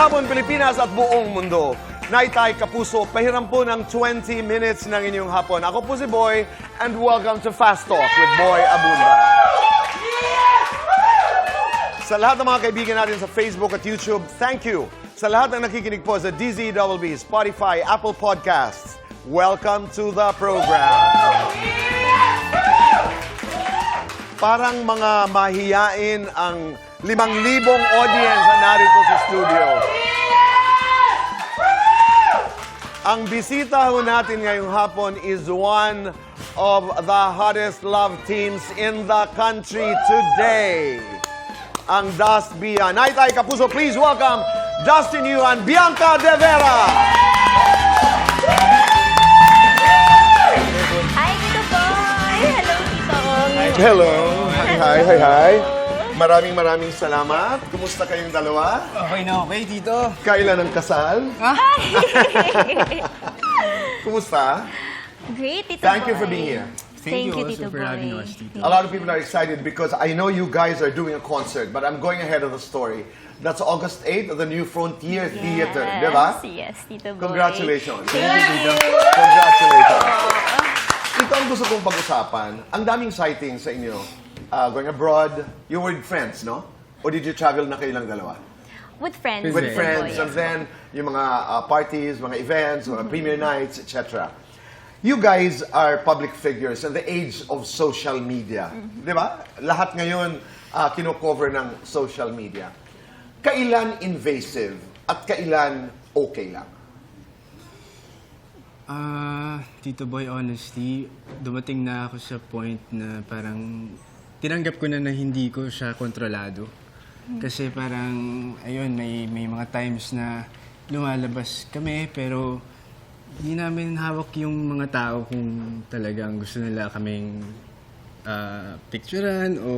hapon, Pilipinas at buong mundo. Naitay Kapuso, pahiram po ng 20 minutes ng inyong hapon. Ako po si Boy, and welcome to Fast Talk with Boy Abunda. Sa lahat ng mga kaibigan natin sa Facebook at YouTube, thank you. Sa lahat ng nakikinig po sa DZBB, Spotify, Apple Podcasts, welcome to the program. Parang mga mahiyain ang 5,000 audience na narito sa studio. Ang bisita ho natin ngayong hapon is one of the hottest love teams in the country today. Ang Dust Bia. Naitay Kapuso, please welcome Dustin Yu and Bianca De Vera. Hi, Tito Boy! Hello, Tito Ong! Hello. Hi. Maraming salamat. Kumusta kayong dalawa? Okay na okay, Tito. Kailan ang kasal? Kumusta? Great, Tito Thank you Boy. for being here. Thank you, also Tito for Boy. having us, Tito. A lot of people are excited because I know you guys are doing a concert, but I'm going ahead of the story. That's August 8th at the New Frontier Theater, di ba? Yes, Tito Boy. Congratulations. Thank you. Congratulations. Ito ang gusto kong pag-usapan. Ang daming sightings sa inyo. Going abroad, you were with friends, no? Or did you travel na kayo lang dalawa? With friends. With Tito friends, Boy, and yes. then yung mga parties, mga events, mga premiere nights, etc. You guys are public figures in the age of social media. Di ba? Lahat ngayon kino-cover ng social media. Kailan invasive at kailan okay lang? Tito Boy, honestly, dumating na ako sa point na parang tinanggap ko na hindi ko siya kontrolado. Kasi parang, ayun, may mga times na lumalabas kami, pero hindi namin hawak yung mga tao kung talagang gusto nila kaming picturean o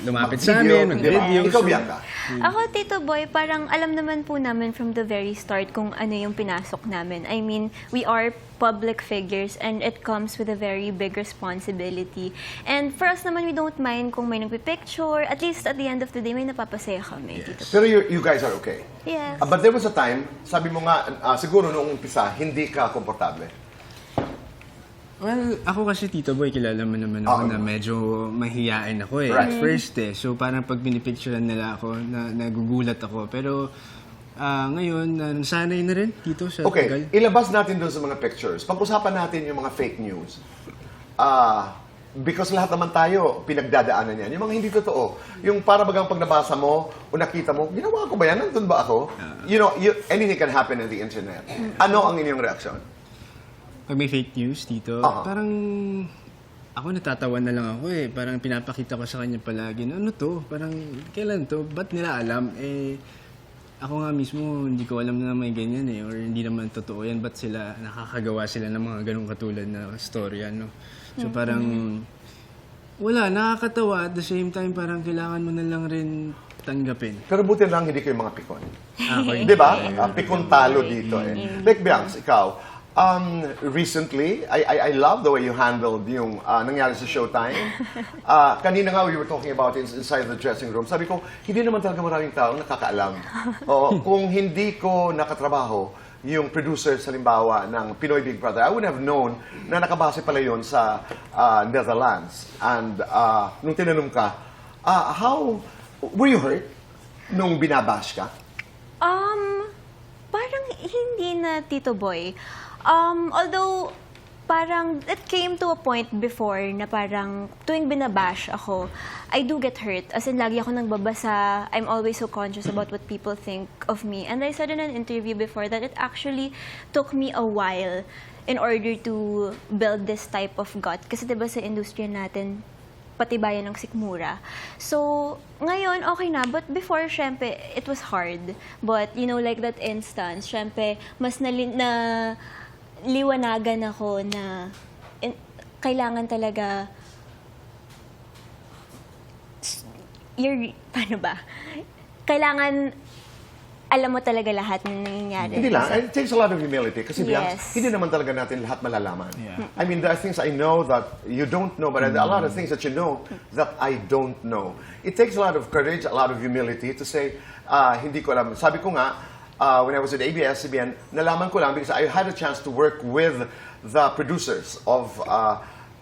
lumapit sa amin, mag-video. Ikaw, Bianca? Ako, Tito Boy, parang alam naman po namin from the very start kung ano yung pinasok namin. I mean, we are public figures and it comes with a very big responsibility. And for us naman, we don't mind kung may nagpipicture. At least at the end of the day, may napapasaya kami, Tito Boy. Pero you guys are okay. Yes. But there was a time, sabi mo nga, siguro noong umpisa, hindi ka komportable. Well, ako kasi, Tito Boy, kilala mo naman ako na medyo mahiyain ako Right. at first eh. So parang pag binipicturean nila ako, nagugulat ako. Pero ngayon, nasanay na rin dito sa Okay, tagal. ilabas natin doon sa mga pictures. Pag-usapan natin yung mga fake news. Because lahat naman tayo, pinagdadaanan yan. Yung mga hindi totoo. Yung para bagang pag nabasa mo o nakita mo, ginawa ko ba yan? Nandun ba ako? You know, anything can happen on the internet. Ano ang inyong reaksyon? Pag may fake news dito, parang ako natatawa na lang ako eh. Parang pinapakita ko sa kanya palagi na ano to? Parang kailan to? Ba't nila alam? Eh, ako nga mismo hindi ko alam na may ganyan eh. Or hindi naman totoo yan. Ba't sila nakakagawa sila ng mga ganong katulad na story ano? So parang wala, nakakatawa. At the same time, parang kailangan mo na lang rin tanggapin. Pero buti lang hindi kayo mga pikon. Okay. Di ba? Pikon talo dito eh. Like Bianx, ikaw, recently, I love the way you handled yung nangyari sa Showtime. Kanina nga, we were talking about it inside the dressing room. Sabi ko, hindi naman talaga maraming tao nakakaalam. Kung hindi ko nakatrabaho yung producer sa limbawa ng Pinoy Big Brother, I wouldn't have known na nakabase pala yun sa Netherlands. And nung tinanong ka, how were you hurt nung binabash ka? Parang hindi na, Tito Boy. Although, parang it came to a point before na parang tuwing binabash ako, I do get hurt. As in, lagi ako nagbabasa. I'm always so conscious about what people think of me. And I said in an interview before that it actually took me a while in order to build this type of gut. Kasi diba sa industriya natin, patibayan ng sikmura. So, ngayon, okay na. But before, syempre, it was hard. But, you know, like that instance, syempre, mas liwanagan ako na kailangan talaga paano ba? Kailangan alam mo talaga lahat ng nangyayari. Hindi lang. It takes a lot of humility. Kasi Yes. hindi naman talaga natin lahat malalaman. I mean, there are things I know that you don't know, but there are a lot of things that you know that I don't know. It takes a lot of courage, a lot of humility to say, hindi ko alam. Sabi ko nga, when I was at ABS-CBN, nalaman ko lang because I had a chance to work with the producers of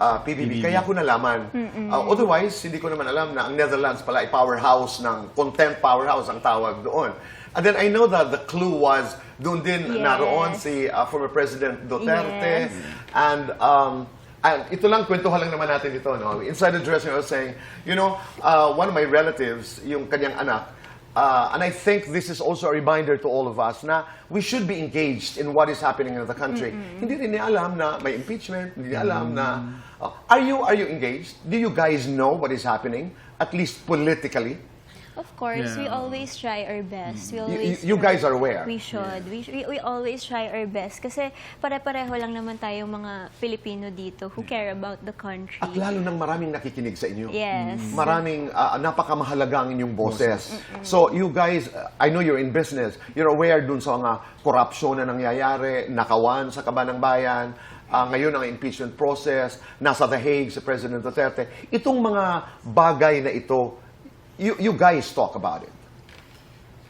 PBB. Kaya ko nalaman. Otherwise, hindi ko naman alam na ang Netherlands pala ay powerhouse ng content powerhouse ang tawag doon. And then I know that the clue was doon din naroon si former President Duterte. Yes. And ito lang, kwentuhan lang naman natin ito. No? Inside the dressing room, I was saying, you know, one of my relatives, yung kanyang anak, and I think this is also a reminder to all of us na we should be engaged in what is happening in the country. Hindi rin niya alam na may impeachment, hindi niya alam na... are you engaged? Do you guys know what is happening? At least politically? Of course, we Yeah. always try our best. We always You guys are aware? We should. We always try our best. Kasi pare-pareho lang naman tayong mga Pilipino dito who care about the country. At lalo nang maraming nakikinig sa inyo. Yes. Maraming napakamahalaga ang inyong boses. So you guys, I know you're in business, you're aware dun sa mga korupsyon na nangyayari, nakawan sa Kabanang Bayan, ngayon ang impeachment process, nasa The Hague si President Duterte. Itong mga bagay na ito, you guys talk about it.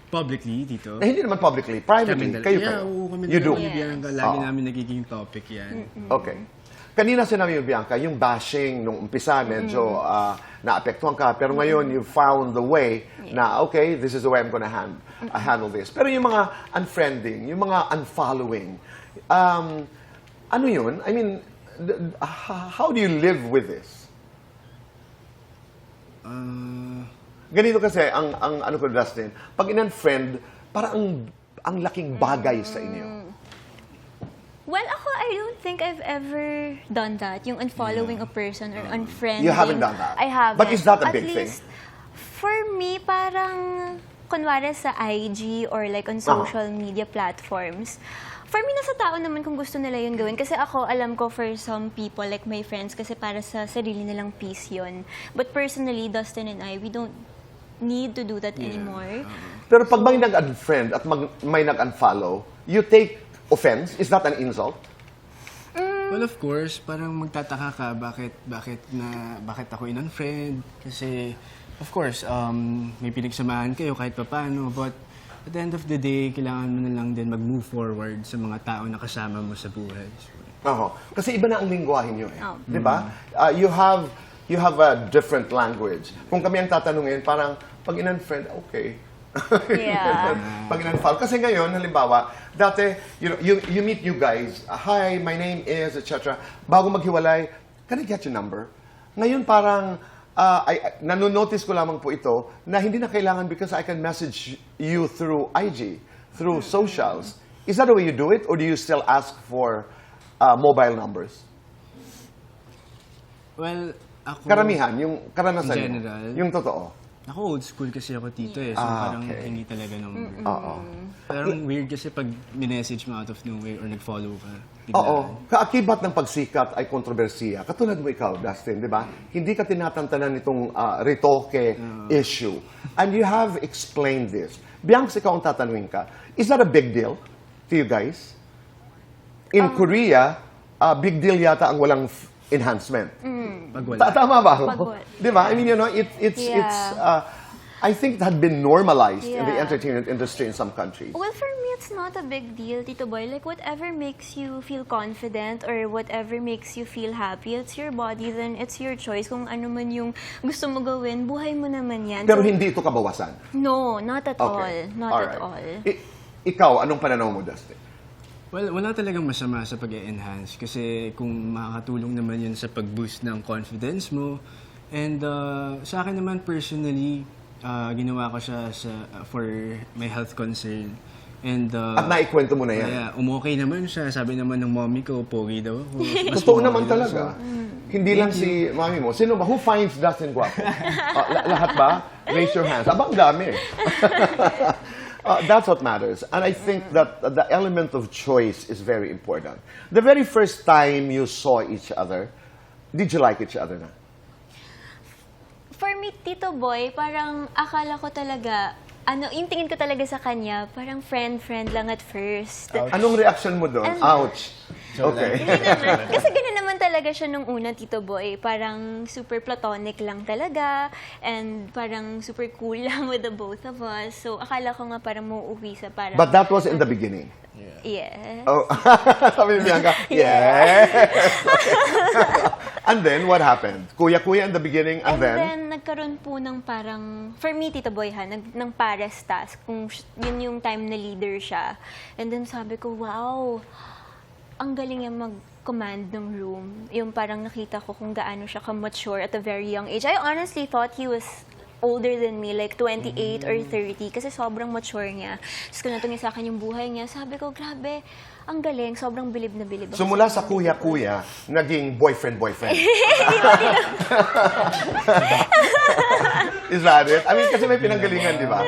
Publicly, dito. Eh, hindi naman publicly, privately, kayo. Oo, kami You do. ni Bianca, lagi namin nagiging topic yan. Okay. Kanina sinabi mo, Bianca, yung bashing nung umpisa, medyo naapektuhan ka. Pero ngayon, you found the way na, okay, this is the way I'm gonna handle this. Pero yung mga unfriending, yung mga unfollowing, ano yun? I mean, how do you live with this? Ganito kasi, ang ano ko, Dustin, pag in-unfriend, parang ang laking bagay sa inyo. Well, ako, I don't think I've ever done that. Yung unfollowing a person or unfriending. You haven't done that? I haven't. But is that a At big thing? least, for me, parang, kunwari sa IG or like on social media platforms, for me, nasa tao naman kung gusto nila yun gawin. Kasi ako, alam ko for some people, like my friends, kasi para sa sarili nilang peace yun. But personally, Dustin and I, we don't need to do that anymore. Pero pag may nag-unfriend at may nag-unfollow, you take offense? Is that an insult? Well, of course, parang magtataka ka bakit ako in-unfriend. Kasi, of course, may pinagsamahan kayo kahit papaano. But at the end of the day, kailangan mo na lang din mag-move forward sa mga tao na kasama mo sa buhay. Kasi iba na ang lingwahe nyo eh. Oh. Di ba? You have a different language. Kung kami ang tatanungin, parang pag in-unfriend, okay. Yeah. Pag in-unfollow. Kasi ngayon, halimbawa, dati, you meet you guys, hi, my name is, etc. Bago maghiwalay, can I get your number? Ngayon parang, nanonotice ko lamang po ito na hindi na kailangan because I can message you through IG, through socials. Is that the way you do it? Or do you still ask for mobile numbers? Well, ako... Karamihan, yung karanasan In nyo, general? yung totoo. Ako old school kasi ako tito eh. So parang okay. hindi talaga number. Oo. Parang weird kasi pag minessage mo out of nowhere or nag-follow ka. Oo. biglaan. Kaakibat ng pagsikat ay kontrobersiya. Katulad mo ikaw, Dustin, di ba? Hindi ka tinatantanan itong retoke issue. And you have explained this. Bianca, ikaw ang tatanungin ka. Is that a big deal to you guys? In Korea, big deal yata ang walang enhancement. Pag wala. Tama ba ako? Pag wala. Di ba? I mean, you know, it's I think it had been normalized in the Yeah. entertainment industry in some countries. Well, for me, it's not a big deal, Tito Boy. Like, whatever makes you feel confident or whatever makes you feel happy, it's your body, then it's your choice. Kung ano man yung gusto mo gawin, buhay mo naman yan. Pero So, hindi ito kabawasan. no, not at all. Okay. Not Alright. at all. Ikaw, anong pananaw mo, Dustin? Well, wala talagang masama sa pag-enhance kasi kung makakatulong naman yun sa pag-boost ng confidence mo. And sa akin naman personally, ginawa ko siya for my health concern. And At naikwento mo na yan. kaya umokay naman siya. Sabi naman ng mommy ko, pogi daw ako. Mas Totoo pogi naman daw. talaga. Hindi lang si mami mo. Sino ba? Who finds Dustin guwapo? Lahat ba? Raise your hands. Abang dami. That's what matters. And I think that the element of choice is very important. The very first time you saw each other, did you like each other na? For me, Tito Boy, parang akala ko talaga, yung tingin ko talaga sa kanya, parang friend lang at first. Anong reaction mo doon? And- Ouch. Okay. Hindi naman. Kasi gano'n naman talaga talaga siya nung una, Tito Boy. Parang super platonic lang talaga. And parang super cool lang with the both of us. So, akala ko nga parang mauuwi sa parang... But that was in the beginning. Yes. Oh, sabi ni Bianca, yeah. And then, what happened? Kuya-kuya in the beginning, and then? Nagkaroon po ng parang, for me, Tito Boy ha, ng pares task, kung yun yung time na leader siya. And then sabi ko, wow, ang galing niya mag-command ng room. Yung parang nakita ko kung gaano siya ka-mature at a very young age. I honestly thought he was older than me, like 28 or 30, kasi sobrang mature niya. Tapos kung natungi sa akin yung buhay niya, sabi ko, grabe, ang galing, sobrang bilib na bilib ako. So mula sa kuya-kuya, naging boyfriend-boyfriend. Is that it? I mean, kasi may pinanggalingan, di ba?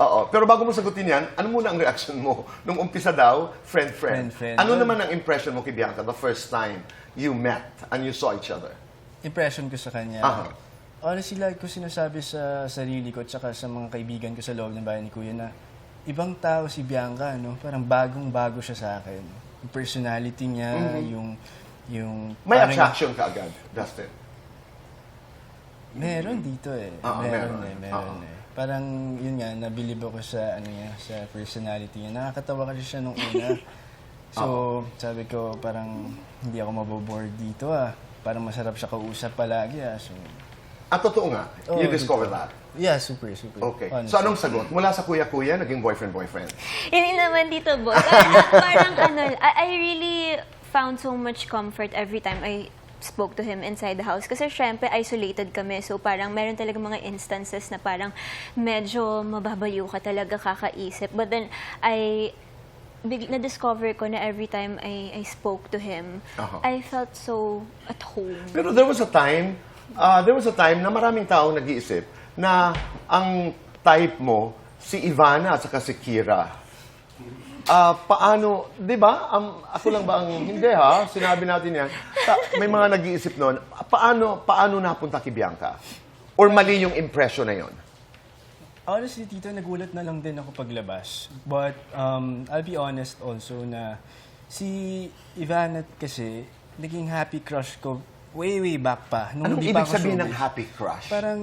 Oo. Pero bago mo sagutin yan, ano muna ang reaction mo? Nung umpisa daw, friend-friend. Friend-friend. Ano naman ang impression mo kay Bianca the first time you met and you saw each other? Impression ko sa kanya. Aha. Honestly, like ko sinasabi sa sarili ko at saka sa mga kaibigan ko sa loob ng bahay ni Kuya na ibang tao si Bianca, no? Parang bagong-bago siya sa akin. Yung personality niya, yung May parang- attraction ka agad, Dustin. Meron dito eh. meron. Meron eh. Parang yun nga, nabilib ako sa ano niya, sa personality niya. Nakakatawa kasi siya nung una. So, sabi ko parang hindi ako mabobore dito ah. Parang masarap siya kausap palagi ah. So, Totoo nga. You discovered that. yeah, super. Okay. Honestly. So anong sagot? Mula sa kuya-kuya, naging boyfriend-boyfriend. Hindi naman, Tito Boy. Parang ano, I really found so much comfort every time I spoke to him inside the house. Kasi syempre, isolated kami. So parang meron talaga mga instances na parang medyo mababaliw ka talaga kakaisip. But then, na-discover ko na every time I spoke to him, I felt so at home. Pero there was a time na maraming taong nag-iisip na ang type mo si Ivana at saka si Kira. Paano, di ba? Ako lang ba ang, hindi ha, sinabi natin yan. May mga nag-iisip noon, paano napunta kay Bianca? Or mali yung impression na yon? Honestly, Tito, nagulat na lang din ako paglabas. But I'll be honest also na si Ivana kasi naging happy crush ko way back pa. Nung Anong hindi ibig pa ako sabihin ng showbiz. happy crush? Parang,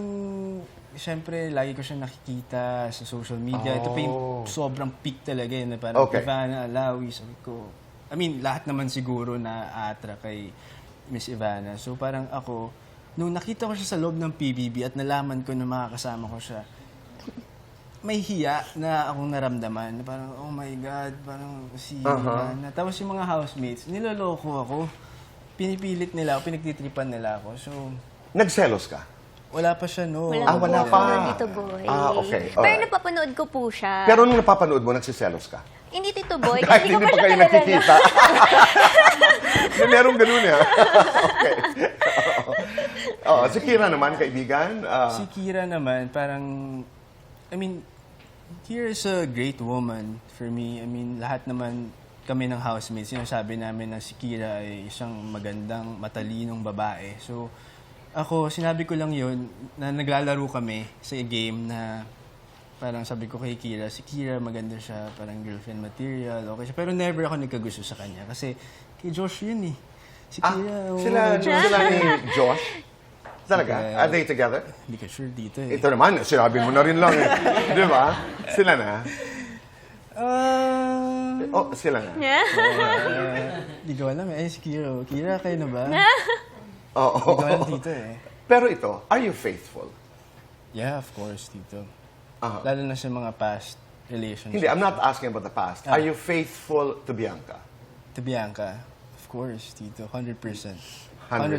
siyempre, lagi ko siya nakikita sa social media. Ito pa yung sobrang peak talaga na parang Okay. Ivana, Alawi, sabi ko. I mean, lahat naman siguro na atra kay Miss Ivana. So parang ako, nung nakita ko siya sa loob ng PBB at nalaman ko na makakasama ko siya, may hiya na akong naramdaman. Na parang, oh my God, parang si Ivana. Tapos yung mga housemates, niloloko ako. Pinipilit nila ako, pinagtitripan nila ako. So, Nagselos ka? wala pa siya, no. wala pa. Tito Boy. Okay. Pero Alright. napapanood ko po siya. Pero nung napapanood mo, nagsiselos ka? Hindi, Tito Boy. Kahit Hindi ko hindi pa pa siya kayo kilala. nakikita. Merong ganun eh. Okay. Si Kira naman, kaibigan. Si Kira naman, parang, I mean, Kira is a great woman for me. I mean, lahat naman kami ng housemates, sinasabi namin na si Kira ay isang magandang, matalinong babae. So, ako, sinabi ko lang yun, na naglalaro kami sa game na parang sabi ko kay Kira, si Kira maganda siya, parang girlfriend material, okay siya. Pero never ako nagkagusto sa kanya kasi kay Josh yun eh. Si Kira, Sila ni Josh? Talaga? Okay. Are they together? Hindi ka sure dito eh. Ito naman, sinabi mo na rin lang eh. Di ba? Sila na. Sila na. Hindi ko alam eh. Si Kira. Kira, kayo na ba? Oo. Hindi ko alam dito eh. Pero ito, are you faithful? Yeah, of course, Tito. Aha. Lalo na sa mga past relationships. Hindi, I'm not asking about the past. Are you faithful to Bianca? To Bianca, of course, Tito. 100%. 100%.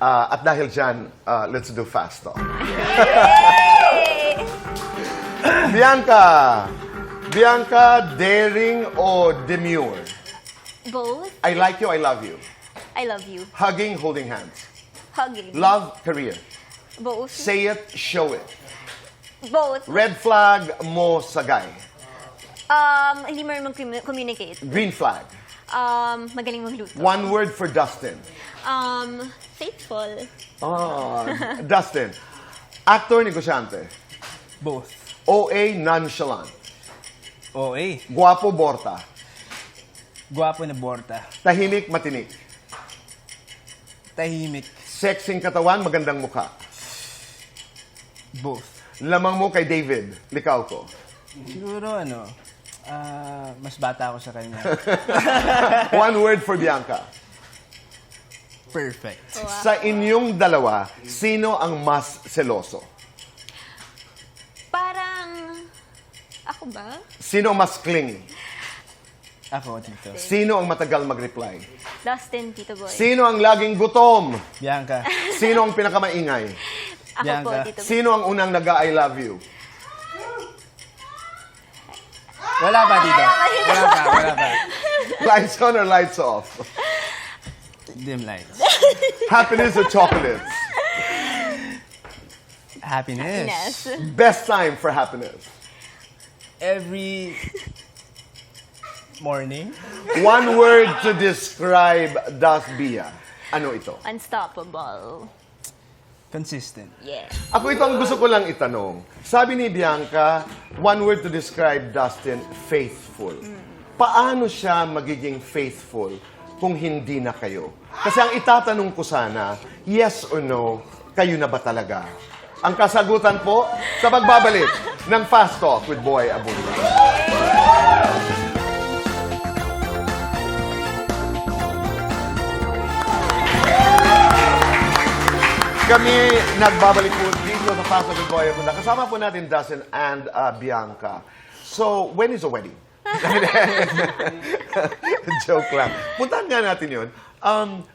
At dahil dyan, let's do fast talk. Bianca, daring o demure? Both. I like you, I love you. I love you. Hugging, holding hands. Hugging. Love, career. Both. Say it, show it. Both. Red flag mo sa guy. Hindi mo mag-communicate. Green flag. Magaling magluto. One word for Dustin. Faithful. Dustin. Actor, negosyante. Both. OA, nonchalant. OA. Guwapo, borta. Guwapo na borta. Tahimik, matinik. Tahimik. Sexing katawan, magandang mukha. Both. Lamang mo kay David, likaw ko. Siguro mas bata ako sa kanya. One word for Bianca. Perfect. Sa inyong dalawa, sino ang mas seloso? Parang, ako ba? Sino ang mas clingy? Ako, Tito. Sino ang matagal mag-reply? Dustin, Tito Boy. Sino ang laging gutom? Bianca. Sino ang pinakamaingay? Ako po, Bianca. Tito Boy. Sino ang unang nag-I love you? Wala pa, Tito. Wala pa. Lights on or lights off? Dim lights. Happiness or chocolates? Happiness. Yes. Best time for happiness? Every morning. One word to describe Das Bia. Ano ito? Unstoppable. Consistent. Yeah. Ako ito ang gusto ko lang itanong. Sabi ni Bianca, one word to describe Dustin, faithful. Paano siya magiging faithful kung hindi na kayo? Kasi ang itatanong ko sana, yes or no, kayo na ba talaga? Ang kasagutan po sa pagbabalik ng Fast Talk with Boy Abunda. Kami nagbabalik po dito sa Fast Talk with Boy Abunda. Kasama po natin Dustin and Bianca. So, when is the wedding? Joke lang. Puntahan nga natin yun.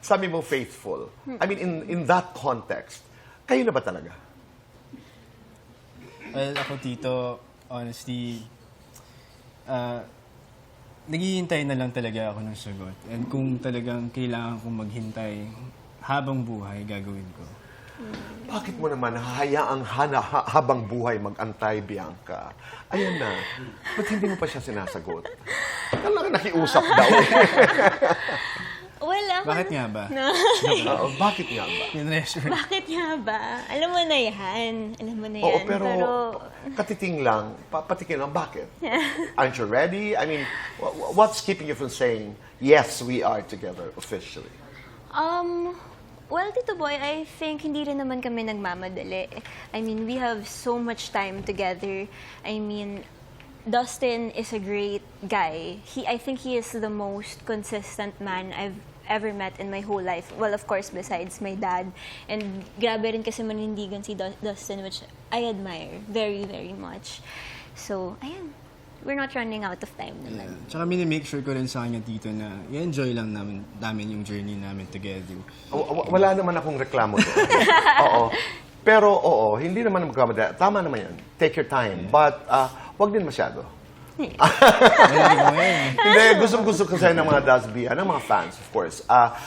Sabi mo faithful. I mean, in that context, kayo na ba talaga? Well, ako, Tito, honestly, naghihintay na lang talaga ako ng sagot. And kung talagang kailangan kong maghintay habang buhay, gagawin ko. Bakit mo naman hahayaang habang buhay mag-antay, Bianca? Ayan na. Ba't hindi mo pa siya sinasagot? Talaga nakiusap daw. Well, ako... Bakit nga ba? Bakit nga ba? Bakit nga ba? Alam mo na yan. Alam mo na Oo, yan. pero katiting lang, patikin lang, bakit? Aren't you ready? I mean, what's keeping you from saying, yes, we are together officially? Well, Tito Boy, I think hindi rin naman kami nagmamadali. I mean, we have so much time together. I mean, Dustin is a great guy. I think he is the most consistent man I've ever met in my whole life. Well, of course, besides my dad. And grabe rin kasi manindigan si Dustin, which I admire very, very much. So, ayan. We're not running out of time naman. Tsaka minimake sure ko rin sa kanya, Tito, na i-enjoy lang namin yung journey namin together. Wala naman akong reklamo doon. Oo. Pero oo, hindi naman magkamadali. Tama naman yan. Take your time. But wag din masyado. Hindi, gusto ko sa'yo ng mga Dasbia, ng mga fans, of course.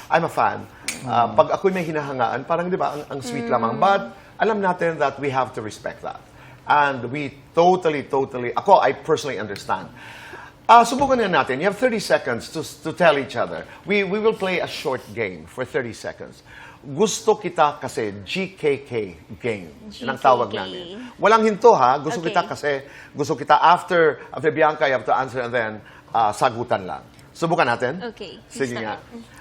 I'm a fan. Pag ako'y may hinahangaan, parang di ba, ang sweet lamang. But alam natin that we have to respect that. And we totally, I personally understand. Subukan na natin. You have 30 seconds to tell each other. We will play a short game for 30 seconds. Gusto kita kasi, GKK game. Yan ang tawag namin. Walang hinto ha. Gusto Okay. kita kasi, gusto kita after Bianca, you have to answer and then sagutan lang. Subukan natin? Okay. Sige Gusto nga.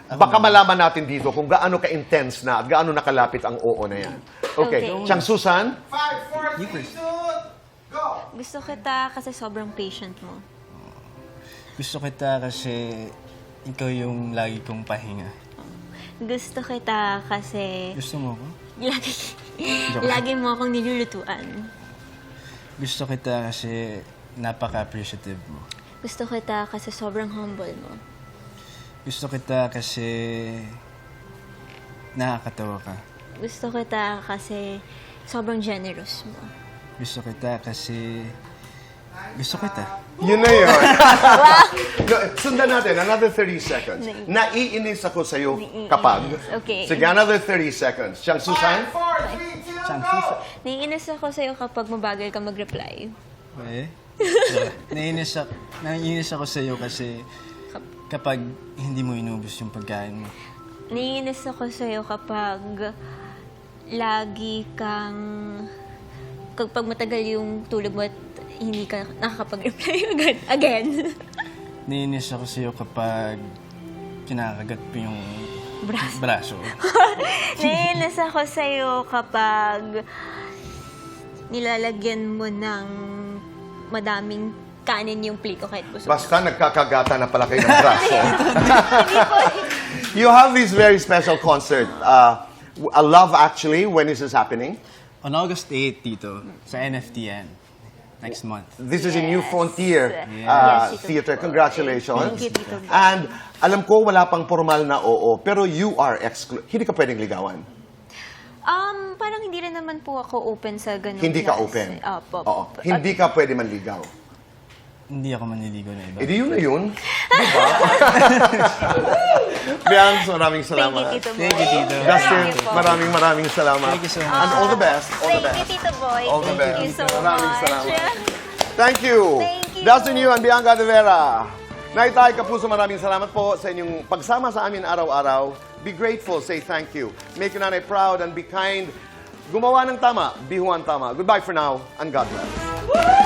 ko. Baka malaman natin dito kung gaano ka-intense na at gaano nakalapit ang oo na yan. Okay. Okay. Chang Susan? 5, 4, 3, 2, go! Gusto kita kasi sobrang patient mo. Gusto kita kasi ikaw yung lagi kong pahinga. Gusto kita kasi Gusto mo ko? lagi mo akong nilulutuan. Gusto kita kasi napaka-appreciative mo. Gusto kita kasi sobrang humble mo. Gusto kita kasi nakakatawa ka. Gusto kita kasi sobrang generous mo. Gusto kita kasi gusto kita. Yun na yun. No, sundan natin, another 30 seconds. Naiinis ako sa'yo kapag... Okay. Sige, another 30 seconds. Chang Susan? 5, 4, 3, 2, Chang go! Susan. Naiinis ako sa'yo kapag mabagal ka mag-reply. Eh? Naiinis ako sa iyo kasi kapag hindi mo inubos yung pagkain mo. Naiinis ako sa'yo kapag lagi kang... Kapag matagal yung tulog mo at hindi ka nakakapag-reply again. Naiinis ako sa iyo kapag kinakagat mo yung Braso. Naiinis ako sa'yo kapag nilalagyan mo ng madaming kanin yung plate ko kahit busog. Basta nagkakagata na pala kayo ng braso. You have this very special concert, Love Actually. When is this happening? On August 8, Tito, sa NFTN. Next month. This is a New Frontier Yes, Tito Theater. Boy. Congratulations. Thank you, Tito Boy. And alam ko wala pang formal na oo, pero you are hindi ka pwedeng ligawan. Parang hindi rin naman po ako open sa ganun. Hindi ka klase. open. Opo. Oo. Hindi ka pwede manligaw. Hindi ako manliligaw na iba. Eh di yun na yun. Di ba? Bianx, maraming salamat. Thank you, Tito Boy. Thank you, Tito. Justin, Thank you po. maraming salamat. Thank you so much. And all the best. All the Thank you, best. Tito Boy. All the Thank you best. so Maraming much. salamat. Thank you. Thank you. Justin Yu and Bianca De Vera. Naitay Kapuso, maraming salamat po sa inyong pagsama sa amin araw-araw. Be grateful, say thank you. Make your nanay proud and be kind. Gumawa ng tama, bihuan tama. Goodbye for now, and God bless.